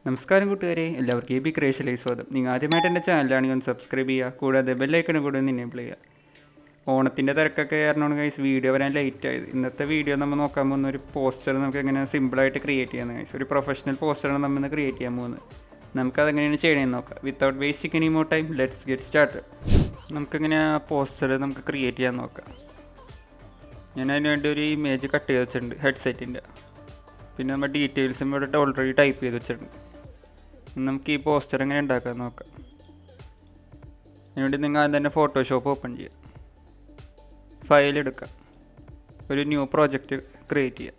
നമസ്കാരം കൂട്ടുകാരെ, എല്ലാവർക്കും ABCREATIOനിലേക്ക് സ്വാഗതം. നിങ്ങൾ ആദ്യമായിട്ട് എൻ്റെ ചാനലാണെങ്കിൽ ഒന്ന് സബ്സ്ക്രൈബ് ചെയ്യുക, കൂടാതെ ബെല്ലൈക്കണും കൂടെ ഒന്ന് എനേബിൾ ചെയ്യുക. ഓണത്തിൻ്റെ തിരക്കൊക്കെ കാരണമാണ് ഗൈസ് വീഡിയോ വരാൻ ലേറ്റ് ആയത്. ഇന്നത്തെ വീഡിയോ നമ്മൾ നോക്കാൻ പോകുന്ന ഒരു പോസ്റ്റർ നമുക്ക് എങ്ങനെ സിമ്പിളായിട്ട് ക്രിയേറ്റ് ചെയ്യാമെന്ന് ഗൈസ്. ഒരു പ്രൊഫഷണൽ പോസ്റ്ററാണ് നമ്മൾ ഇന്ന് ക്രിയേറ്റ് ചെയ്യാൻ പോകുന്നത്. നമുക്കതെങ്ങനെയാണ് ചെയ്യണമെന്ന് നോക്കാം. Without wasting any more time let's get start. നമുക്കിങ്ങനെ ആ പോസ്റ്റർ നമുക്ക് ക്രിയേറ്റ് ചെയ്യാൻ നോക്കാം. ഞാൻ അതിന് വേണ്ടി ഒരു ഇമേജ് കട്ട് ചെയ്ത് വെച്ചിട്ടുണ്ട് ഹെഡ്സെറ്റിൻ്റെ. പിന്നെ നമ്മൾ ഡീറ്റെയിൽസും ഇവിടെ ഓൾറെഡി ടൈപ്പ് ചെയ്ത് വെച്ചിട്ടുണ്ട്. നമുക്ക് ഈ പോസ്റ്റർ എങ്ങനെ ഉണ്ടാക്കാൻ നോക്കാം. അതിനുവേണ്ടി നിങ്ങൾ ആദ്യം തന്നെ ഫോട്ടോഷോപ്പ് ഓപ്പൺ ചെയ്യുക, ഫയൽ എടുക്കുക, ഒരു ന്യൂ പ്രോജക്റ്റ് ക്രിയേറ്റ് ചെയ്യുക.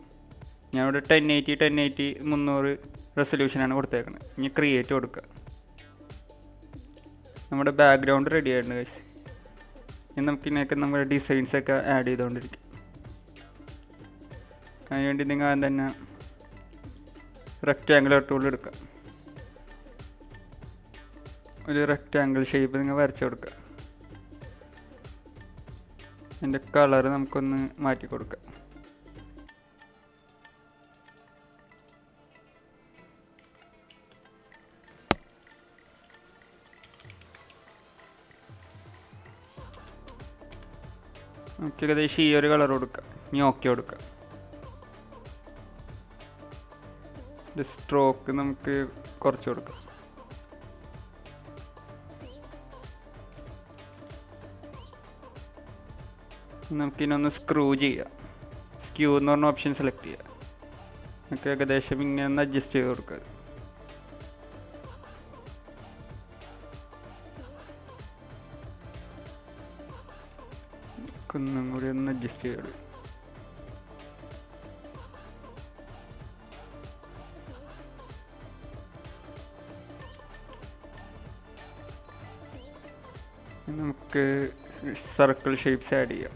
ഞാനിവിടെ 1080 300 റെസൊല്യൂഷനാണ് കൊടുത്തേക്കുന്നത്. ഇനി ക്രിയേറ്റ് കൊടുക്കുക. നമ്മുടെ ബാക്ക്ഗ്രൗണ്ട് റെഡി ആയിട്ടുണ്ട് ഗൈസ്. ഇനി നമുക്കിതിനൊക്കെ നമ്മുടെ ഡിസൈൻസൊക്കെ ആഡ് ചെയ്തുകൊണ്ടിരിക്കും. അതിനുവേണ്ടി നിങ്ങൾ ആദ്യം തന്നെ റെക്റ്റാങ്കുലർ ടൂൾ എടുക്കുക. ഒരു റെക്റ്റാങ്കിൾ ഷേപ്പ് നിങ്ങൾ വരച്ചു കൊടുക്കുക. അതിൻ്റെ കളർ നമുക്കൊന്ന് മാറ്റി കൊടുക്കാം. നമുക്ക് ഏകദേശം ഈ ഒരു കളർ കൊടുക്കുക. ഇനി ഓക്കെ കൊടുക്കുക. സ്ട്രോക്ക് നമുക്ക് കുറച്ച് കൊടുക്കാം. നമുക്കിനൊന്ന് സ്ക്രൂ ചെയ്യാം. സ്ക്യൂ എന്ന് പറഞ്ഞ ഓപ്ഷൻ സെലക്ട് ചെയ്യുക. നമുക്ക് ഏകദേശം ഇങ്ങനെ ഒന്ന് അഡ്ജസ്റ്റ് ചെയ്ത് കൊടുക്കുക. ഒന്നും കൂടി ഒന്ന് അഡ്ജസ്റ്റ് ചെയ്ത് നമുക്ക് സർക്കിൾ ഷേപ്സ് ആഡ് ചെയ്യാം.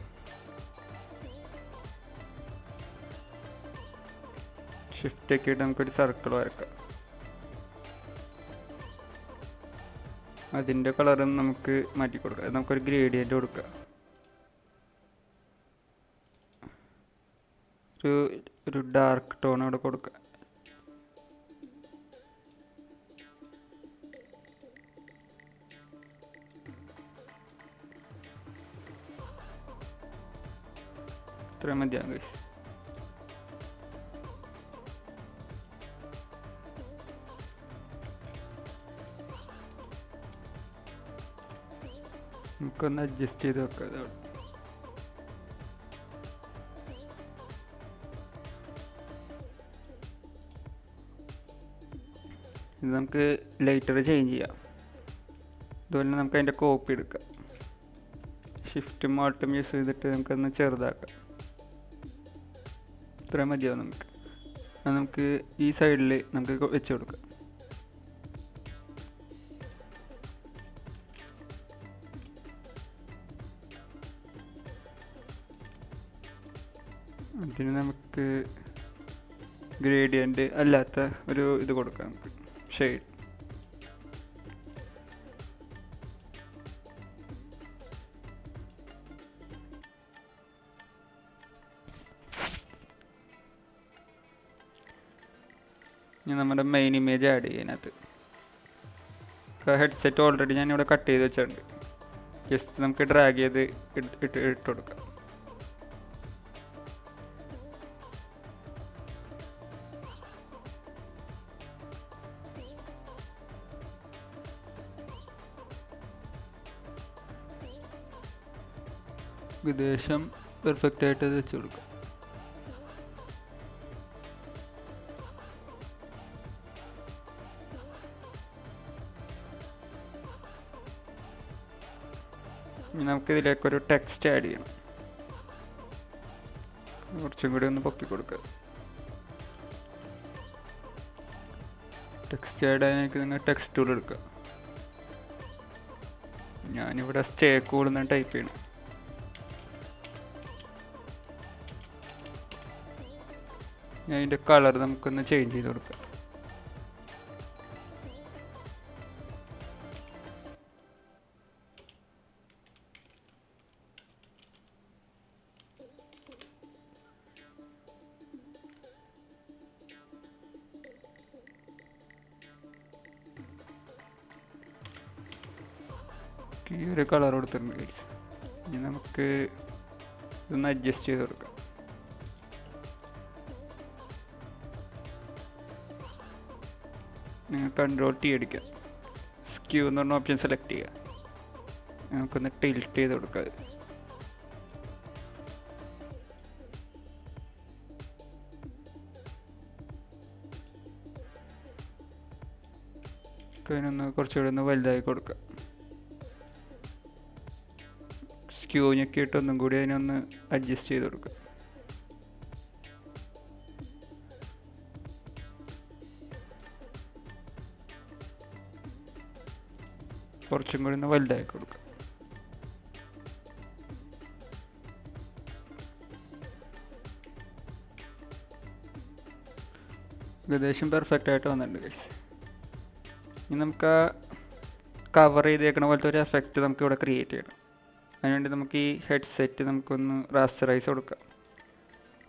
ഷിഫ്റ്റ് ഒക്കെ ഇട്ട് നമുക്കൊരു സർക്കിൾ വരക്കാം. അതിൻ്റെ കളറും നമുക്ക് മാറ്റി കൊടുക്കാം. നമുക്കൊരു ഗ്രേഡിയൻ്റ് കൊടുക്കുക. ഒരു ഡാർക്ക് ടോൺ അവിടെ കൊടുക്കുക. ഇത്ര മതിയാകും ഗൈസ്. നമുക്കൊന്ന് അഡ്ജസ്റ്റ് ചെയ്ത് വെക്കാം. ഇത് നമുക്ക് ലൈറ്റർ ചേഞ്ച് ചെയ്യാം. അതുപോലെ നമുക്ക് അതിൻ്റെ കോപ്പി എടുക്കാം. ഷിഫ്റ്റും ആൾട്ടും യൂസ് ചെയ്തിട്ട് നമുക്കൊന്ന് ചെറുതാക്കാം. ഇത്ര മതിയാവും നമുക്ക്. അത് നമുക്ക് ഈ സൈഡിൽ നമുക്ക് വെച്ച് കൊടുക്കാം. അതിന് നമുക്ക് ഗ്രേഡിയൻ്റ് അല്ലാത്ത ഒരു ഇത് കൊടുക്കാം. നമുക്ക് ഷെയ്ഡ്. ഇനി നമ്മുടെ മെയിൻ ഇമേജ് ആഡ് ചെയ്യാനകത്ത് ഹെഡ്സെറ്റ് ഓൾറെഡി ഞാനിവിടെ കട്ട് ചെയ്ത് വെച്ചിട്ടുണ്ട്. ജസ്റ്റ് നമുക്ക് ഡ്രാഗ് ചെയ്ത് ഇട്ട് കൊടുക്കാം. ഏകദേശം പെർഫെക്റ്റ് ആയിട്ട് അത് വെച്ച് കൊടുക്കാം. ഇനി നമുക്കിതിലേക്കൊരു ടെക്സ്റ്റ് ആഡ് ചെയ്യണം. കുറച്ചും കൂടി ഒന്ന് പൊക്കി കൊടുക്കുക. ടെക്സ്റ്റ് ആഡ് ആയതിനേക്ക് നിങ്ങൾ ടെക്സ്റ്റ് ടൂൾ എടുക്കുക. ഞാനിവിടെ സ്റ്റേ കൂൾ എന്ന് ടൈപ്പ് ചെയ്യണം. അതിൻ്റെ കളർ നമുക്കൊന്ന് ചേഞ്ച് ചെയ്ത് കൊടുക്കാം. ഈ ഒരു കളർ കൊടുത്തിട്ടുണ്ട് ഗൈസ്. ഇനി നമുക്ക് ഇതൊന്ന് അഡ്ജസ്റ്റ് ചെയ്ത് കൊടുക്കാം. നിങ്ങൾ കൺട്രോൾ ടി അടിക്കുക, സ്ക്യൂ എന്ന് പറഞ്ഞ ഓപ്ഷൻ സെലക്ട് ചെയ്യുക. നമുക്കൊന്ന് ടിൽറ്റ് ചെയ്ത് കൊടുക്കുക. അതിനൊന്ന് കുറച്ചുകൂടി ഒന്ന് വലുതായി കൊടുക്കുക. സ്ക്യൂ ഞെക്കിയിട്ട് ഒന്നും കൂടി അതിനൊന്ന് അഡ്ജസ്റ്റ് ചെയ്ത് കൊടുക്കുക. കുറച്ചും കൂടി ഒന്ന് വലുതായി കൊടുക്കുക. ഏകദേശം പെർഫെക്റ്റ് ആയിട്ട് വന്നിട്ടുണ്ട് ഗൈസ്. ഇനി നമുക്ക് ആ കവർ ചെയ്തേക്കണ പോലത്തെ ഒരു എഫക്റ്റ് നമുക്ക് ഇവിടെ ക്രിയേറ്റ് ചെയ്യണം. അതിനുവേണ്ടി നമുക്ക് ഈ ഹെഡ്സെറ്റ് നമുക്കൊന്ന് റാസ്റ്ററൈസ് കൊടുക്കാം.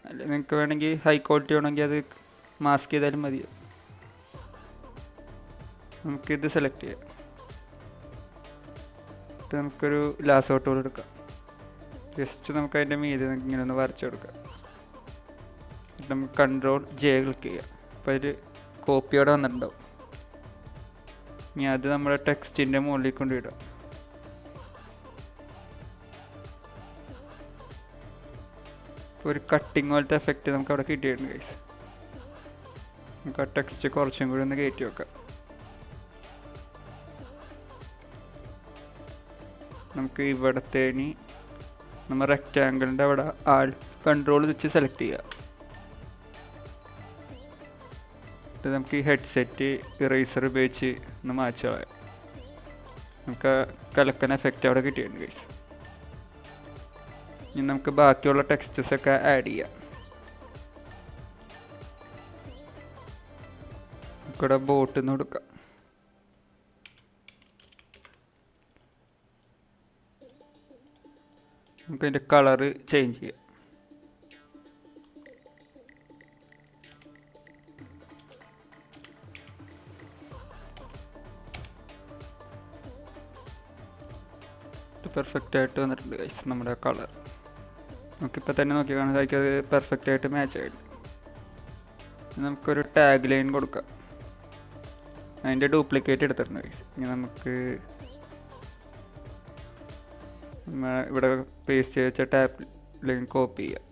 അല്ലെങ്കിൽ നിങ്ങൾക്ക് വേണമെങ്കിൽ ഹൈ ക്വാളിറ്റി വേണമെങ്കിൽ അത് മാസ്ക് ചെയ്താലും മതി. നമുക്കിത് സെലക്ട് ചെയ്യാം. നമുക്കൊരു ലാസോ ടൂൾ എടുക്കാം. ജസ്റ്റ് നമുക്ക് അതിൻ്റെ മീതെ ഇങ്ങനെ ഒന്ന് വരച്ചു കൊടുക്കാം. നമുക്ക് കൺട്രോൾ ജെ ക്ലിക്ക് ചെയ്യാം. അപ്പോൾ അതിൽ കോപ്പിയോടെ വന്നിട്ടുണ്ടാവും. ഇനി അത് നമ്മുടെ ടെക്സ്റ്റിൻ്റെ മുകളിൽ കൊണ്ടിടാം. ഒരു കട്ടിങ് പോലത്തെ എഫക്റ്റ് നമുക്ക് അവിടെ കിട്ടിയിട്ടുണ്ട് ഗൈസ്. നമുക്ക് ആ ടെക്സ്റ്റ് കുറച്ചും കൂടി ഒന്ന് കയറ്റി വെക്കാം. നമുക്ക് ഇവിടത്തെ ഇനി നമ്മൾ റെക്റ്റാങ്കിളിൻ്റെ അവിടെ കൺട്രോൾ വെച്ച് സെലക്ട് ചെയ്യുക. നമുക്ക് ഈ ഹെഡ്സെറ്റ് ഇറേസർ ഉപയോഗിച്ച് ഒന്ന് മാറ്റാം. നമുക്ക് കലക്കൻ എഫക്റ്റ് അവിടെ കിട്ടിയിട്ടുണ്ട് ഗൈസ്. ഇനി നമുക്ക് ബാക്കിയുള്ള ടെക്സ്റ്റസ് ഒക്കെ ആഡ് ചെയ്യാം. നമുക്കിവിടെ ബോട്ടിൽ നിന്ന് കൊടുക്കാം. നമുക്കതിൻ്റെ കളറ് ചേഞ്ച് ചെയ്യാം. പെർഫെക്റ്റ് ആയിട്ട് വന്നിട്ടുണ്ട് ഗൈസ് നമ്മുടെ കളർ. നമുക്കിപ്പോൾ തന്നെ നോക്കി കാണാൻ സാധിക്കും അത് പെർഫെക്റ്റ് ആയിട്ട് മാച്ച് ആയിട്ട്. നമുക്കൊരു ടാഗ് ലൈൻ കൊടുക്കാം. അതിൻ്റെ ഡ്യൂപ്ലിക്കേറ്റ് എടുത്തിട്ടുണ്ട് ഗൈസ്. ഇനി നമുക്ക് ഇവിടെ പേസ്റ്റ് ചെയ്ത് വെച്ച ടാഗ് ലൈൻ കോപ്പി ചെയ്യാം.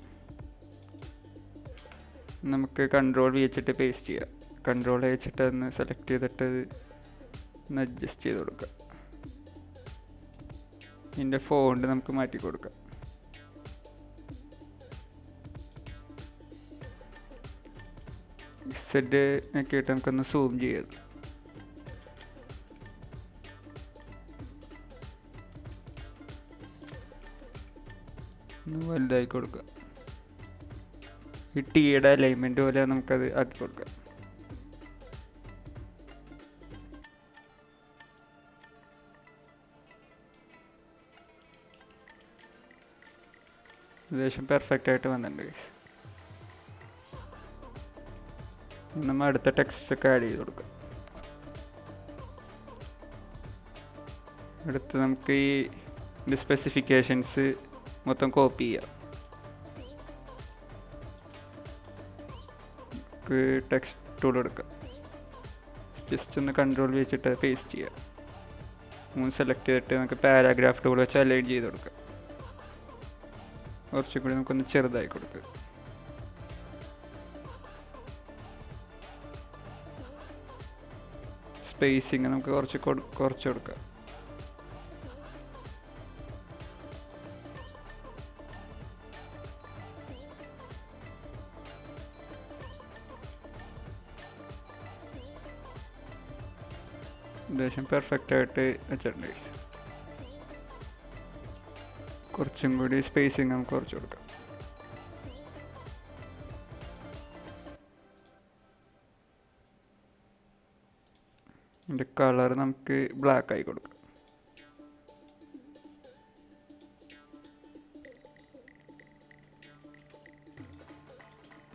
നമുക്ക് കൺട്രോൾ വെച്ചിട്ട് പേസ്റ്റ് ചെയ്യാം. കൺട്രോൾ വെച്ചിട്ട് ഒന്ന് സെലക്ട് ചെയ്തിട്ട് ഒന്ന് അഡ്ജസ്റ്റ് ചെയ്ത് കൊടുക്കാം. ഇതിൻ്റെ ഫോണ്ട് നമുക്ക് മാറ്റി കൊടുക്കാം. സെഡ് ഒക്കെ ആയിട്ട് നമുക്കൊന്ന് സൂം ചെയ്യാം. ഒന്ന് വലുതായി കൊടുക്കാം. ഈ ടീയുടെ അലൈൻമെൻറ്റ് പോലെ നമുക്കത് ആക്കി കൊടുക്കാം. ഏകദേശം പെർഫെക്റ്റ് ആയിട്ട് വന്നിട്ടുണ്ട് ഗൈസ്. നമ്മൾ അടുത്ത ടെക്സ്റ്റ് ഒക്കെ ആഡ് ചെയ്ത് കൊടുക്കാം. അടുത്ത് നമുക്ക് ഈ സ്പെസിഫിക്കേഷൻസ് മൊത്തം കോപ്പി ചെയ്യാം. ടെക്സ്റ്റ് ടൂൾ എടുക്കാം. ജസ്റ്റ് ഒന്ന് കൺട്രോൾ വെച്ചിട്ട് പേസ്റ്റ് ചെയ്യാം. സെലക്ട് ചെയ്തിട്ട് നമുക്ക് പാരാഗ്രാഫ് ടൂൾ വെച്ച് അലൈൻ ചെയ്ത് കൊടുക്കാം. കുറച്ചും കൂടി നമുക്കൊന്ന് ചെറുതായി കൊടുക്കുക. സ്പേസിങ് നമുക്ക് കുറച്ച് കൊടുക്കാം. ഏകദേശം പെർഫെക്റ്റ് ആയിട്ട് വെച്ചിട്ടുണ്ട്. കുറച്ചും കൂടി സ്പേസിങ് നമുക്ക് കുറച്ച് കൊടുക്കാം. ഇതിൻ്റെ കളർ നമുക്ക് ബ്ലാക്ക് ആയി കൊടുക്കാം.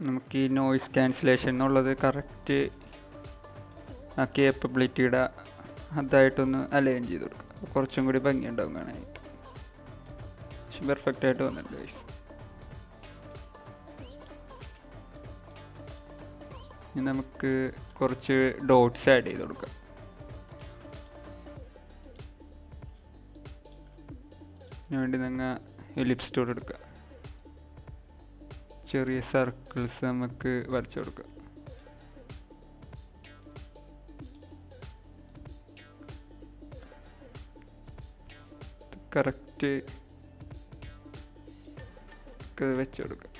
നമുക്ക് ഈ നോയിസ് ക്യാൻസലേഷൻ എന്നുള്ളത് കറക്റ്റ് ആ കേപ്പബിലിറ്റിയുടെ അതായിട്ടൊന്ന് അലൈൻ ചെയ്ത് കൊടുക്കാം. കുറച്ചും കൂടി ഭംഗിയുണ്ടാവും കാണാനായിട്ട്. പക്ഷെ പെർഫെക്റ്റായിട്ട് വന്നിട്ടുണ്ട് ഗൈസ്. ഇനി നമുക്ക് കുറച്ച് ഡോട്ട്സ് ആഡ് ചെയ്ത് കൊടുക്കാം. അതിന് വേണ്ടി നിങ്ങൾ എലിപ്സ് ടൂൾ എടുക്കുക. ചെറിയ സർക്കിൾസ് നമുക്ക് വരച്ചു കൊടുക്കാം. കറക്റ്റ് വെച്ച് കൊടുക്കുക.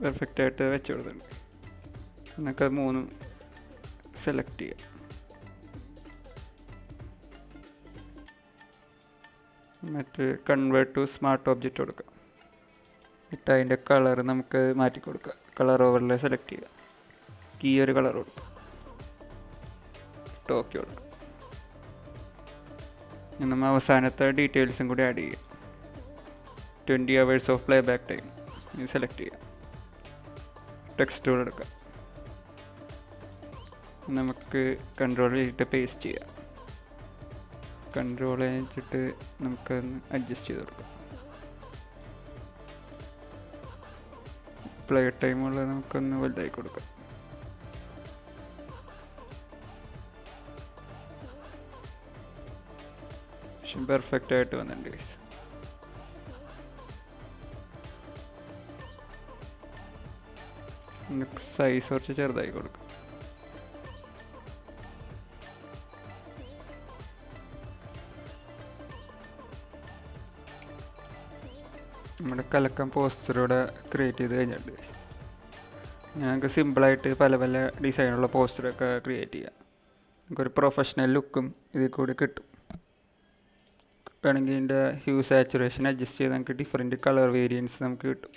പെർഫെക്റ്റായിട്ട് വെച്ച് കൊടുത്തിട്ടുണ്ട്. എന്നൊക്കെ 3 സെലക്ട് ചെയ്യുക. എന്നിട്ട് കൺവേർട്ട് ടു സ്മാർട്ട് ഓബ്ജക്റ്റ് കൊടുക്കുക. എന്നിട്ട് അതിൻ്റെ കളർ നമുക്ക് മാറ്റി കൊടുക്കുക. കളർ ഓവറിൽ സെലക്ട് ചെയ്യുക. ഈ ഒരു കളർ കൊടുക്കുക. ഓക്കെ കൊടുക്കുക. ഇനി നമ്മൾ അവസാനത്തെ ഡീറ്റെയിൽസും കൂടി ആഡ് ചെയ്യുക. 20 hours of play back time ഇത് സെലക്ട് ചെയ്യുക. ടെക്സ്റ്റ് ടൂൾ എടുക്കുക. നമുക്ക് കൺട്രോൾ ചെയ്തിട്ട് പേസ്റ്റ് ചെയ്യാം. കൺട്രോൾ ചെയ്തിട്ട് നമുക്കൊന്ന് അഡ്ജസ്റ്റ് ചെയ്ത് കൊടുക്കാം. പ്ലേ ടൈമുള്ള നമുക്കൊന്ന് വലുതായി കൊടുക്കാം. പക്ഷെ പെർഫെക്റ്റായിട്ട് വന്നിട്ടുണ്ട് ഗൈസ്. സൈസ് കുറച്ച് ചെറുതായി കൊടുക്കും. നമ്മുടെ കലക്കം പോസ്റ്ററൂടെ ക്രിയേറ്റ് ചെയ്ത് കഴിഞ്ഞിട്ടുണ്ട്. ഞങ്ങൾക്ക് സിമ്പിളായിട്ട് പല പല ഡിസൈനുള്ള പോസ്റ്ററൊക്കെ ക്രിയേറ്റ് ചെയ്യാം. നമുക്കൊരു പ്രൊഫഷണൽ ലുക്കും ഇതിൽ കൂടി കിട്ടും. വേണമെങ്കിൽ ഇതിൻ്റെ ഹ്യൂ സാച്ചുറേഷൻ അഡ്ജസ്റ്റ് ചെയ്ത് നമുക്ക് ഡിഫറെൻറ്റ് കളർ വേരിയൻസ് നമുക്ക് കിട്ടും.